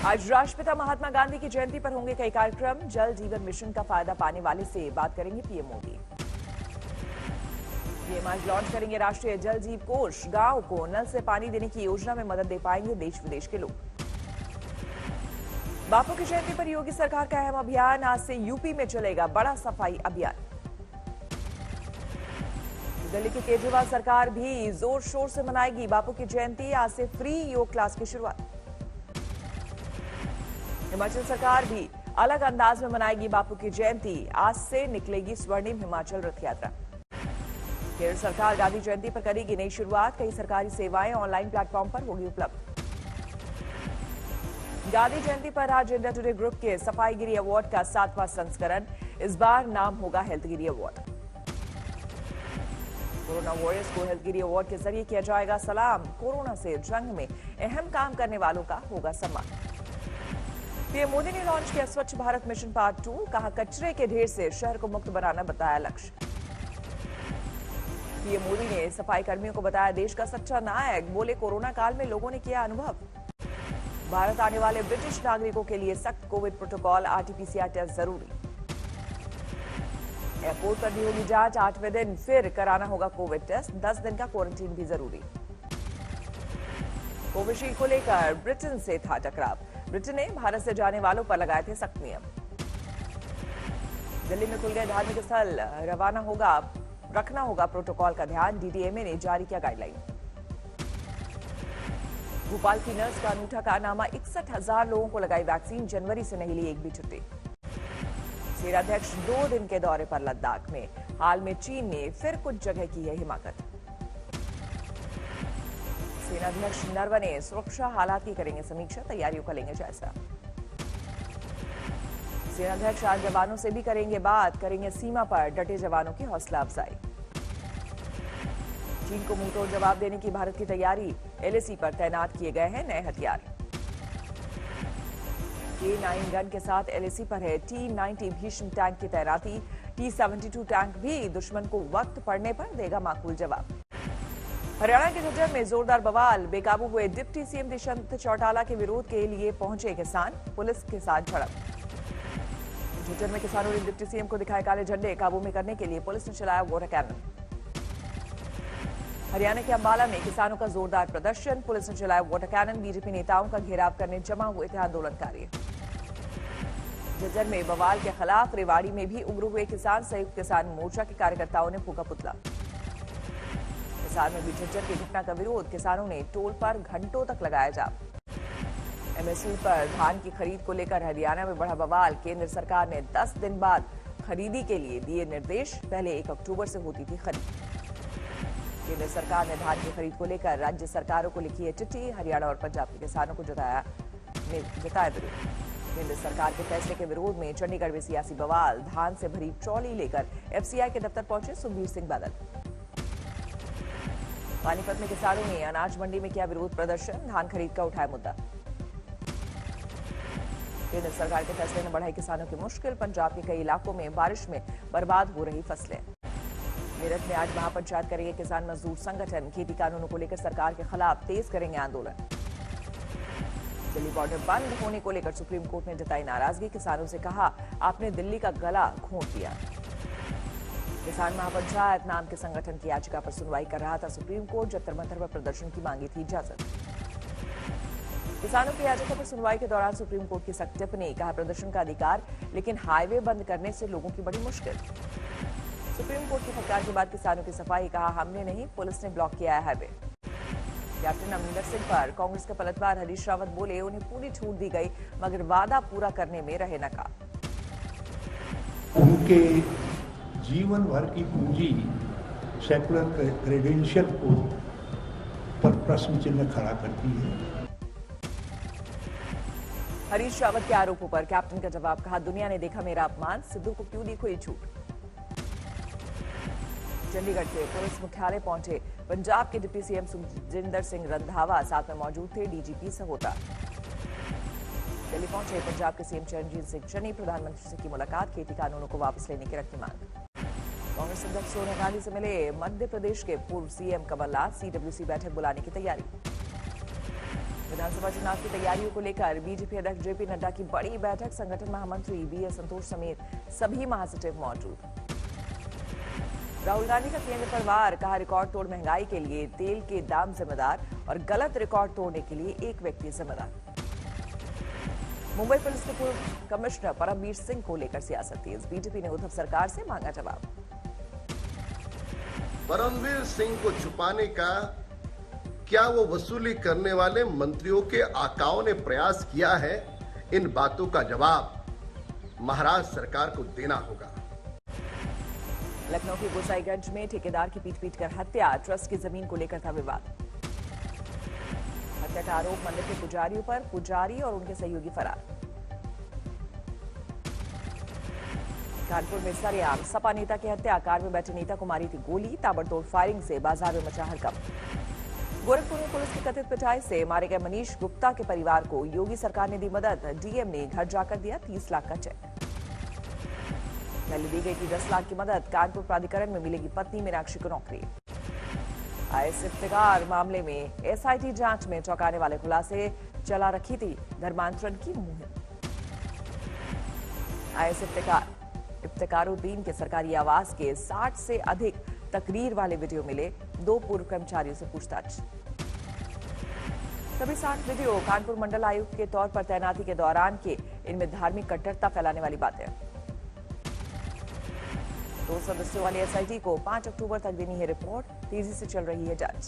आज राष्ट्रपिता महात्मा गांधी की जयंती पर होंगे कई कार्यक्रम। जल जीवन मिशन का फायदा पाने वाले से बात करेंगे पीएम मोदी। पीएम आज लॉन्च करेंगे राष्ट्रीय जल जीव कोष। गांव को नल से पानी देने की योजना में मदद दे पाएंगे देश विदेश के लोग। बापू की जयंती पर योगी सरकार का अहम अभियान। आज से यूपी में चलेगा बड़ा सफाई अभियान। दिल्ली की केजरीवाल सरकार भी जोर शोर से मनाएगी बापू की जयंती। आज से फ्री योग क्लास की शुरुआत। हिमाचल सरकार भी अलग अंदाज में मनाएगी बापू की जयंती। आज से निकलेगी स्वर्णिम हिमाचल रथ यात्रा। केरल सरकार गांधी जयंती पर करेगी नई शुरुआत। कई सरकारी सेवाएं ऑनलाइन प्लेटफॉर्म पर होगी उपलब्ध। गांधी जयंती पर आज इंडिया टुडे ग्रुप के सफाईगिरी अवार्ड का 7वां संस्करण। इस बार नाम होगा हेल्थगिरी अवार्ड। कोरोना वॉरियर्स को हेल्थगिरी अवार्ड के जरिए किया जाएगा सलाम। कोरोना से जंग में अहम काम करने वालों का होगा सम्मान। पीएम मोदी ने लॉन्च किया स्वच्छ भारत मिशन पार्ट 2। कहा कचरे के ढेर से शहर को मुक्त बनाना बताया लक्ष्य। पीएम मोदी ने सफाई कर्मियों को बताया देश का सच्चा नायक। बोले कोरोना काल में लोगों ने किया अनुभव। भारत आने वाले ब्रिटिश नागरिकों के लिए सख्त कोविड प्रोटोकॉल। आरटीपीसीआर टेस्ट जरूरी। एयरपोर्ट पर भी होगी जांच। 8वें दिन फिर कराना होगा कोविड टेस्ट। 10 दिन का क्वारंटीन भी जरूरी। कोविशील्ड को लेकर ब्रिटेन से था टकराव। ब्रिटेन ने भारत से जाने वालों पर लगाए थे सख्त नियम। दिल्ली में खुल गए धार्मिक स्थल। रखना होगा प्रोटोकॉल का ध्यान। डीडीएमए ने जारी किया गाइडलाइन। भोपाल की नर्स का अनूठा कारनामा। 61,000 लोगों को लगाई वैक्सीन। जनवरी से नहीं ली एक भी छुट्टी। सेनाध्यक्ष 2 दिन के दौरे पर लद्दाख में। हाल में चीन ने फिर कुछ जगह की है हिमाकत। सेनाध्यक्ष नरवणे सुरक्षा हालात की करेंगे समीक्षा। तैयारियों का लेंगे जायजा। सेनाध्यक्ष आज जवानों से भी करेंगे बात। करेंगे सीमा पर डटे जवानों की हौसला अफजाई। चीन को मुंहतोड़ जवाब देने की भारत की तैयारी। एलएसी पर तैनात किए गए हैं नए हथियार। K9 गन के साथ एलएसी पर है T90 भीष्म टैंक की तैनाती। T72 टैंक भी दुश्मन को वक्त पड़ने पर देगा माकूल जवाब। हरियाणा के झज्जर में जोरदार बवाल। बेकाबू हुए डिप्टी सीएम दुष्यंत चौटाला के विरोध के लिए पहुंचे किसान। पुलिस के साथ झड़प। झज्जर में किसानों ने डिप्टी सीएम को दिखाए काले झंडे। काबू में करने के लिए पुलिस ने चलाया वाटर कैनन। हरियाणा के अंबाला में किसानों का जोरदार प्रदर्शन। पुलिस ने चलाया वाटर कैनन। बीजेपी नेताओं का घेराव करने जमा हुए थे आंदोलनकारी। झज्जर में बवाल के खिलाफ रेवाड़ी में भी उग्र हुए किसान। संयुक्त किसान मोर्चा के कार्यकर्ताओं ने फूका पुतला। हिसार में भी झज्जर की घटना का विरोध। किसानों ने टोल पर घंटों तक लगाया जाम। एमएसपी पर धान की खरीद को लेकर हरियाणा में बढ़ा बवाल। केंद्र सरकार ने 10 दिन बाद खरीदी के लिए दिए निर्देश। पहले 1 अक्टूबर से होती थी खरीद। केंद्र सरकार ने धान की खरीद को लेकर राज्य सरकारों को लिखी है चिट्ठी। हरियाणा और पंजाब के किसानों को जताया विरोध। केंद्र सरकार के फैसले के विरोध में चंडीगढ़ में सियासी बवाल। धान से भरी ट्रॉली लेकर एफसीआई के दफ्तर पहुंचे सुखबीर सिंह बादल। पानीपत में किसानों ने अनाज मंडी में किया विरोध प्रदर्शन। धान खरीद का उठाया मुद्दा। केंद्र सरकार के फैसले ने बढ़ाई किसानों की मुश्किल। पंजाब के कई इलाकों में बारिश में बर्बाद हो रही फसलें। मेरठ में आज महापंचायत करेंगे किसान मजदूर संगठन। खेती कानूनों को लेकर सरकार के खिलाफ तेज करेंगे आंदोलन। दिल्ली बॉर्डर बंद होने को लेकर सुप्रीम कोर्ट ने जताई नाराजगी। किसानों से कहा आपने दिल्ली का गला घोंट दिया। किसान महापंचायत नाम के संगठन की याचिका पर सुनवाई कर रहा था सुप्रीम कोर्ट। जंतर मंतर पर प्रदर्शन की मांगी थी इजाजत। किसानों की याचिका पर सुनवाई के दौरान सुप्रीम कोर्ट की सख्त टिप्पणी। कहा प्रदर्शन का अधिकार, लेकिन हाईवे बंद करने से लोगों की बड़ी मुश्किल। सुप्रीम कोर्ट की फटकार के बाद किसानों की सफाई। कहा हमने नहीं, पुलिस ने ब्लॉक किया है हाईवे। कैप्टन अमरिंदर सिंह पर कांग्रेस के पलटवार। हरीश रावत बोले उन्हें पूरी छूट दी गई मगर वादा पूरा करने में रहे नाकाम। उनके जीवन भर की पूंजी सेकुलर क्रेडेंशियल को पर प्रश्न चिन्ह खड़ा करती है। हरीश रावत के आरोपों पर कैप्टन का जवाब। कहा दुनिया ने देखा मेरा अपमान। सिद्धू को क्यों दी खुली छूट। चंडीगढ़ के पुलिस मुख्यालय पहुंचे पंजाब के डिप्टी सीएम सुखजिंदर सिंह रंधावा। साथ में मौजूद थे डीजीपी सहोता। दिल्ली पहुंचे पंजाब के सीएम चरणजीत सिंह चन्नी। प्रधानमंत्री से की मुलाकात। खेती कानूनों को वापस लेने की रखी मांग। कांग्रेस अध्यक्ष सोनिया गांधी से मिले मध्य प्रदेश के पूर्व सीएम कमलनाथ। सीडब्ल्यूसी बैठक बुलाने की तैयारी। विधानसभा चुनाव की तैयारियों को लेकर बीजेपी अध्यक्ष जेपी नड्डा की बड़ी बैठक। संगठन महामंत्री बीएस संतोष समेत सभी महासचिव मौजूद। राहुल गांधी का केंद्र पर वार, कहा रिकॉर्ड तोड़ महंगाई के लिए तेल के दाम जिम्मेदार और गलत रिकॉर्ड तोड़ने के लिए एक व्यक्ति जिम्मेदार। मुंबई पुलिस के पूर्व कमिश्नर परमवीर सिंह को लेकर सियासत तेज, बीजेपी ने उद्धव सरकार से मांगा जवाब। परमवीर सिंह को छुपाने का क्या वो वसूली करने वाले मंत्रियों के आकाओं ने प्रयास किया है? इन बातों का जवाब महाराष्ट्र सरकार को देना होगा। लखनऊ के गोसाईगंज में ठेकेदार की पीट कर हत्या, ट्रस्ट की जमीन को लेकर था विवाद। हत्या का आरोप मंदिर के पुजारियों पर, पुजारी और उनके सहयोगी फरार। कानपुर में सरेआम सपा नेता की हत्या, कार में बैठे नेता को मारी थी गोली, ताबड़तोड़ फायरिंग से बाजार में मचा हड़कंप। गोरखपुर में पुलिस की कथित पिटाई से मारे गए मनीष गुप्ता के परिवार को योगी सरकार ने दी मदद, डीएम ने घर जाकर दिया 30 लाख का चेक। पहले दी गई थी 10 लाख की मदद, कानपुर प्राधिकरण में मिलेगी पत्नी मीनाक्षी को नौकरी। आईएस इफ्तिकार मामले में एसआईटी जांच में चौंकाने वाले खुलासे, चला रखी थी धर्मांतरण की मुहिम। आईएस इफ्तिकारुद्दीन के सरकारी आवास के 60 से अधिक तकरीर वाले वीडियो मिले, 2 पूर्व कर्मचारियों से पूछताछ। सभी 60 वीडियो कानपुर मंडल आयुक्त के तौर पर तैनाती के दौरान के, इनमें धार्मिक कट्टरता फैलाने वाली बातें। 2 सदस्यों वाली एसआईटी को 5 अक्टूबर तक देनी है रिपोर्ट, तेजी से चल रही है जांच।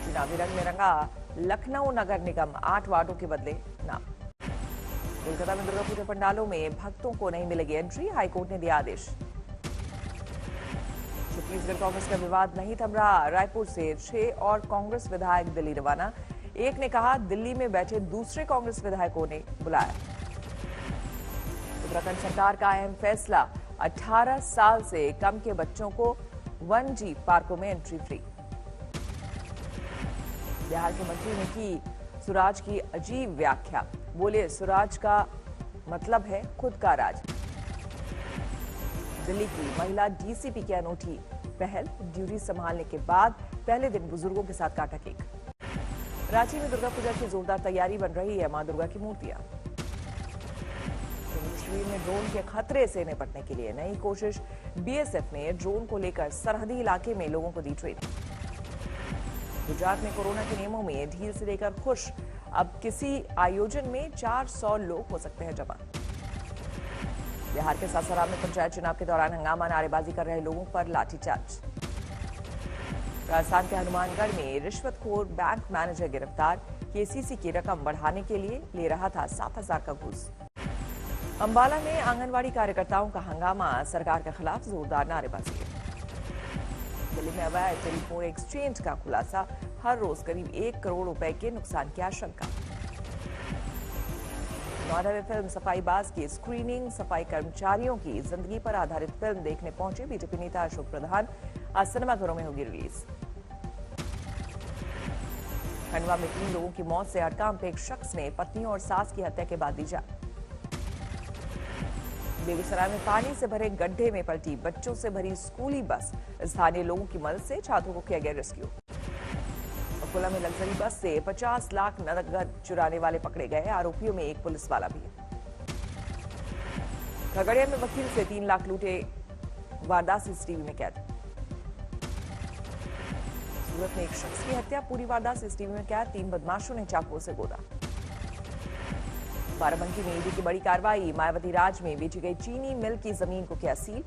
चुनावी रंग में रंगा लखनऊ नगर निगम, 8 वार्डों के बदले नाम। कोलकाता में दुर्गा पूजा पंडालों में भक्तों को नहीं मिलेगी एंट्री, हाईकोर्ट ने दिया आदेश। छत्तीसगढ़ कांग्रेस का विवाद नहीं थम रहा, रायपुर से 6 और कांग्रेस विधायक दिल्ली रवाना। एक ने कहा दिल्ली में बैठे दूसरे कांग्रेस विधायकों ने बुलाया। उत्तराखंड सरकार का अहम फैसला, 18 साल से कम के बच्चों को 1G पार्कों में एंट्री फ्री। बिहार के मंत्री ने की सुराज की अजीब व्याख्या, बोले सुराज का मतलब है खुद का राज। दिल्ली की महिला डीसीपी की अनूठी पहल, ड्यूटी संभालने के बाद पहले दिन बुजुर्गों के साथ काटा केक। रांची में दुर्गा पूजा की जोरदार तैयारी, बन रही है मां दुर्गा की मूर्तियां। जम्मू कश्मीर में ड्रोन के खतरे से निपटने के लिए नई कोशिश, बीएसएफ ने ड्रोन को लेकर सरहदी इलाके में लोगों को दी ट्रेनिंग। गुजरात में कोरोना के नियमों में ढील से लेकर खुश, अब किसी आयोजन में 400 लोग हो सकते हैं जमा। बिहार के सासाराम में पंचायत चुनाव के दौरान हंगामा, नारेबाजी कर रहे लोगों पर लाठीचार्ज। राजस्थान के हनुमानगढ़ में रिश्वतखोर बैंक मैनेजर गिरफ्तार, केसीसी की रकम बढ़ाने के लिए ले रहा था 7,000 का घूस। अंबाला में आंगनवाड़ी कार्यकर्ताओं का हंगामा, सरकार के खिलाफ जोरदार नारेबाजी। दिल्ली में अवैध टेलीफोन एक्सचेंज का खुलासा, हर रोज करीब 1 करोड़ रुपए के नुकसान की आशंका। नोएडा में फिल्म सफाईबाज की स्क्रीनिंग, सफाई कर्मचारियों की जिंदगी पर आधारित फिल्म देखने पहुंचे बीजेपी नेता अशोक प्रधान, आज सिनेमाघरों में होगी रिलीज। खंडवा में 3 लोगों की मौत से हड़कंप, एक शख्स ने पत्नी और सास की हत्या के बाद दी जान। बेगूसराय में पानी से भरे गड्ढे में पलटी बच्चों से भरी स्कूली बस, स्थानीय लोगों की मदद से छात्रों को किया गया रेस्क्यू। अकोला में लग्जरी बस से 50 लाख नकद चुराने वाले पकड़े गए, आरोपियों में एक पुलिस वाला भी। खगड़िया में वकील से 3 लाख लूटे, वारदात सीसीटीवी में कैद। सूरत में एक शख्स की हत्या, पूरी वारदात सीसीटीवी में कैद, 3 बदमाशों ने चाकुओं से गोदा। बाराबंकी में ईडी की बड़ी कार्रवाई, मायावती राज में बेची गई चीनी मिल की जमीन को किया सील,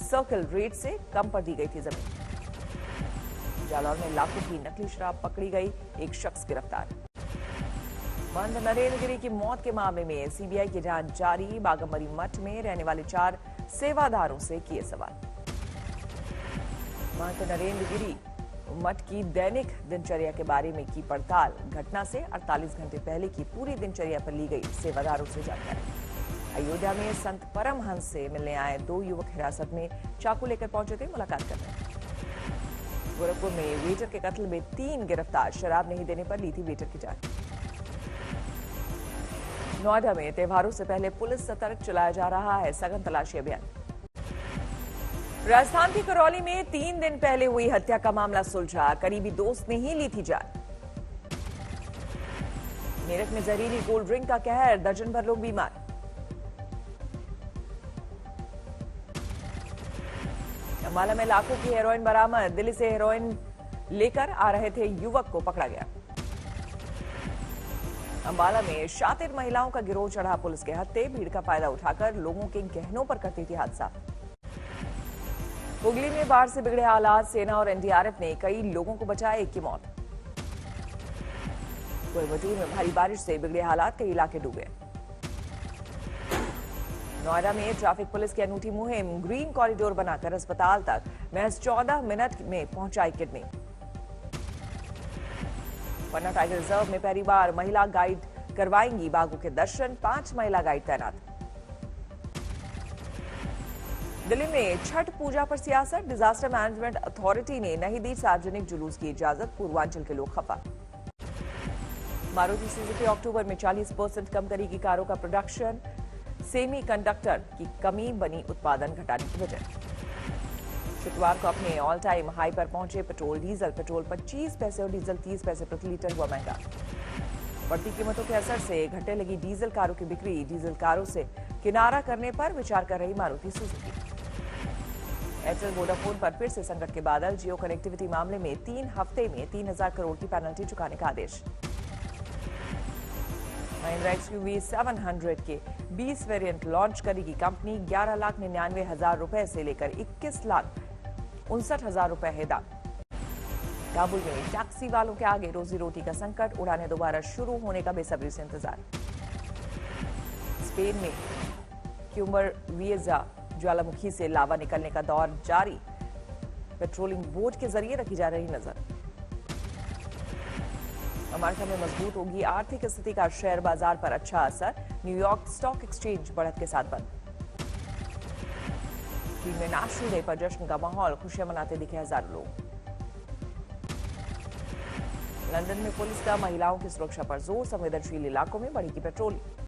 सर्कल रेट से कम पर दी गई थी जमीन। जालौर में लाखों की नकली शराब पकड़ी गई, एक शख्स गिरफ्तार। महंत नरेंद्र गिरी की मौत के मामले में सीबीआई की जांच जारी, बागमरी मठ में रहने वाले 4 सेवादारों से किए सवाल। महंत नरेंद्र गिरी मठ की दैनिक दिनचर्या के बारे में की पड़ताल, घटना से 48 घंटे पहले की पूरी दिनचर्या पर ली गई सेवादारों से जानकारी। अयोध्या में संत परमहंस से मिलने आए 2 युवक हिरासत में, चाकू लेकर पहुंचे थे मुलाकात करने। गोरखपुर में वेटर के कत्ल में 3 गिरफ्तार, शराब नहीं देने पर ली थी वेटर की जान। नोएडा में त्योहारों से पहले पुलिस सतर्क, चलाया जा रहा है सघन तलाशी अभियान। राजस्थान के करौली में 3 दिन पहले हुई हत्या का मामला सुलझा, करीबी दोस्त ने ही ली थी जान। मेरठ में जहरीली कोल्ड ड्रिंक का कहर, दर्जन भर लोग बीमार। अंबाला में लाखों की हेरोइन बरामद, दिल्ली से हेरोइन लेकर आ रहे थे युवक को पकड़ा गया। अंबाला में शातिर महिलाओं का गिरोह चढ़ा पुलिस के हत्थे, भीड़ का फायदा उठाकर लोगों के गहनों पर करती थी हादसा। हुगली में बाढ़ से बिगड़े हालात, सेना और एनडीआरएफ ने कई लोगों को बचाया, एक की मौत। कोयम्बटूर में भारी बारिश से बिगड़े हालात, कई इलाके डूबे। नोएडा में ट्रैफिक पुलिस की अनूठी मुहिम, ग्रीन कॉरिडोर बनाकर अस्पताल तक महज 14 मिनट में पहुंचाई किडनी। पन्ना टाइगर रिजर्व में पहली बार महिला गाइड करवाएंगी बाघों के दर्शन, 5 महिला गाइड तैनात। दिल्ली में छठ पूजा पर सियासत, डिजास्टर मैनेजमेंट अथॉरिटी ने नहीं दी सार्वजनिक जुलूस की इजाजत, पूर्वांचल के लोग खफा। मारुति सुजुकी अक्टूबर में 40% कम करेगी कारों का प्रोडक्शन, सेमीकंडक्टर की कमी बनी उत्पादन घटाने की वजह। शुक्रवार को अपने ऑल टाइम हाई पर पहुंचे पेट्रोल डीजल, पेट्रोल 25 पैसे और डीजल 30 पैसे प्रति लीटर हुआ महंगा। बढ़ती कीमतों के असर से घटने लगी डीजल कारों की बिक्री, डीजल कारों से किनारा करने पर विचार कर रही मारुति सुजुकी। एयरटेल वोडाफोन पर फिर से संकट के बादल, जियो कनेक्टिविटी मामले में 3 हफ्ते में 3000 करोड़ की पेनल्टी चुकाने का आदेश। महिंद्रा XUV 700 के 20 वेरिएंट लॉन्च करेगी कंपनी, 11,99,000 रुपए से लेकर 21,59,000 रुपए है दाम। काबुल में टैक्सी वालों के आगे रोजी रोटी का संकट, उड़ाने दोबारा शुरू होने का बेसब्री से इंतजार। स्पेन में क्यूमर वियजा ज्वालामुखी से लावा निकलने का दौर जारी, पेट्रोलिंग बोट के जरिए रखी जा रही नजर। अमेरिका में मजबूत होगी आर्थिक स्थिति का शेयर बाजार पर अच्छा असर, न्यूयॉर्क स्टॉक एक्सचेंज बढ़त के साथ बंद। चीन में नेशनल डे पर जश्न का माहौल, खुशियां मनाते दिखे हजारों लोग। लंदन में पुलिस का महिलाओं की सुरक्षा पर जोर, संवेदनशील इलाकों में बढ़ेगी पेट्रोलिंग।